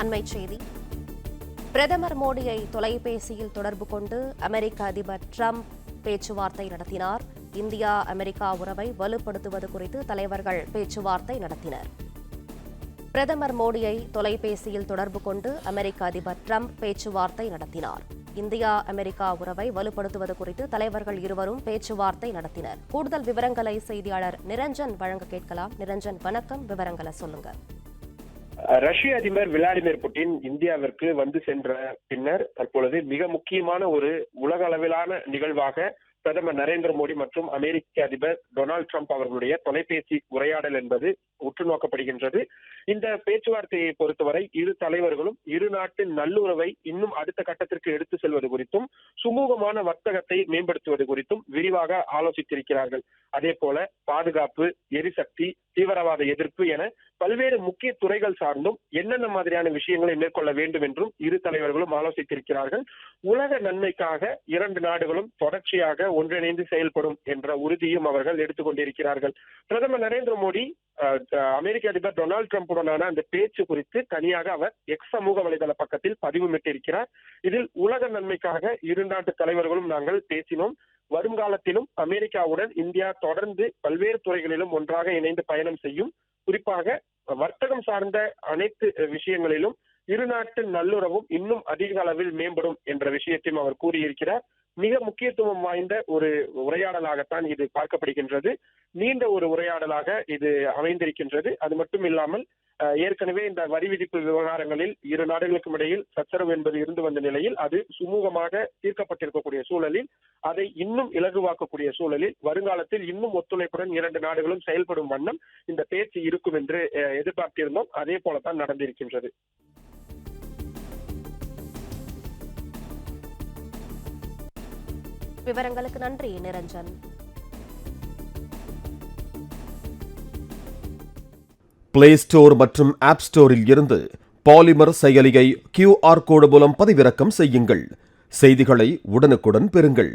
அண்மைச் செய்தி. பிரதமர் மோடியை தொலைபேசியில் தொடர்பு கொண்டு அமெரிக்க அதிபர் டிரம்ப் பேச்சுவார்த்தை நடத்தினார். இந்தியா அமெரிக்கா உறவை வலுப்படுத்துவது குறித்து தலைவர்கள் பேச்சுவார்த்தை நடத்தினர். பிரதமர் மோடியை தொலைபேசியில் தொடர்பு கொண்டு அமெரிக்க அதிபர் டிரம்ப் பேச்சுவார்த்தை நடத்தினார். இந்தியா அமெரிக்கா உறவை வலுப்படுத்துவது குறித்து தலைவர்கள் இருவரும் பேச்சுவார்த்தை நடத்தினர். கூடுதல் விவரங்களை செய்தியாளர் நிரஞ்சன் வழங்க கேட்கலாம். நிரஞ்சன், வணக்கம். விவரங்களை சொல்லுங்க. ரஷ்ய அதிபர் விளாடிமிர் புட்டின் இந்தியாவிற்கு வந்து சென்ற பின்னர் தற்பொழுது மிக முக்கியமான ஒரு உலக அளவிலான நிகழ்வாக பிரதமர் நரேந்திர மோடி மற்றும் அமெரிக்க அதிபர் டொனால்டு டிரம்ப் அவர்களுடைய தொலைபேசி உரையாடல் என்பது உற்று நோக்கப்படுகின்றது. இந்த பேச்சுவார்த்தையை பொறுத்தவரை இரு தலைவர்களும் இரு நாட்டின் நல்லுறவை இன்னும் அடுத்த கட்டத்திற்கு எடுத்து செல்வது குறித்தும் சுமூகமான வர்த்தகத்தை மேம்படுத்துவது குறித்தும் விரிவாக ஆலோசித்திருக்கிறார்கள். அதே போல பாதுகாப்பு, எரிசக்தி, தீவிரவாத எதிர்ப்பு என பல்வேறு முக்கிய துறைகள் சார்ந்தும் என்னென்ன மாதிரியான விஷயங்களை மேற்கொள்ள வேண்டும் என்றும் இரு தலைவர்களும் ஆலோசித்திருக்கிறார்கள். உலக நன்மைக்காக இரண்டு நாடுகளும் தொடர்ச்சியாக ஒன்றிணைந்து செயல்படும் என்ற உறுதியும் அவர்கள் எடுத்துக் கொண்டிருக்கிறார்கள். பிரதமர் நரேந்திர மோடி அமெரிக்க அதிபர் டொனால்டு டிரம்புடனான அந்த பேச்சு குறித்து தனியாக அவர் எக்ஸ் சமூக வலைதள பக்கத்தில் பதிவுமிட்டிருக்கிறார். இதில் உலக நன்மைக்காக இரு நாட்டு தலைவர்களும் நாங்கள் பேசினோம். வருங்காலத்திலும் அமெரிக்காவுடன் இந்தியா தொடர்ந்து பல்வேறு துறைகளிலும் ஒன்றாக இணைந்து பயணம் செய்யும். குறிப்பாக வர்த்தகம் சார்ந்த அனைத்து விஷயங்களிலும் இரு நாட்டு நல்லுறவும் இன்னும் அதிக அளவில் மேம்படும் என்ற விஷயத்தையும் அவர் கூறியிருக்கிறார். மிக முக்கியத்துவம் வாய்ந்த ஒரு உரையாடலாகத்தான் இது பார்க்கப்படுகின்றது. நீண்ட ஒரு உரையாடலாக இது அமைந்திருக்கின்றது. அது மட்டும் இல்லாமல் ஏற்கனவே இந்த வரி விதிப்பு விவகாரங்களில் இரு நாடுகளுக்கும் இடையில் சச்சரவு என்பது இருந்து வந்த நிலையில் அது சுமூகமாக தீர்க்கப்பட்டிருக்கக்கூடிய சூழலில் அதை இன்னும் இலகுவாக்கக்கூடிய சூழலில் வருங்காலத்தில் இன்னும் ஒத்துழைப்புடன் இரண்டு நாடுகளும் செயல்படும் வண்ணம் இந்த பேச்சு இருக்கும் என்று எதிர்பார்த்திருந்தோம். அதே போலத்தான் நடந்திருக்கின்றது. விவரங்களுக்கு நன்றி நிரஞ்சன். பிளே ஸ்டோர் மற்றும் ஆப் ஸ்டோரில் இருந்து பாலிமர் செயலியை QR கோடு மூலம் பதிவிறக்கம் செய்யுங்கள். செய்திகளை உடனுக்குடன் பெறுங்கள்.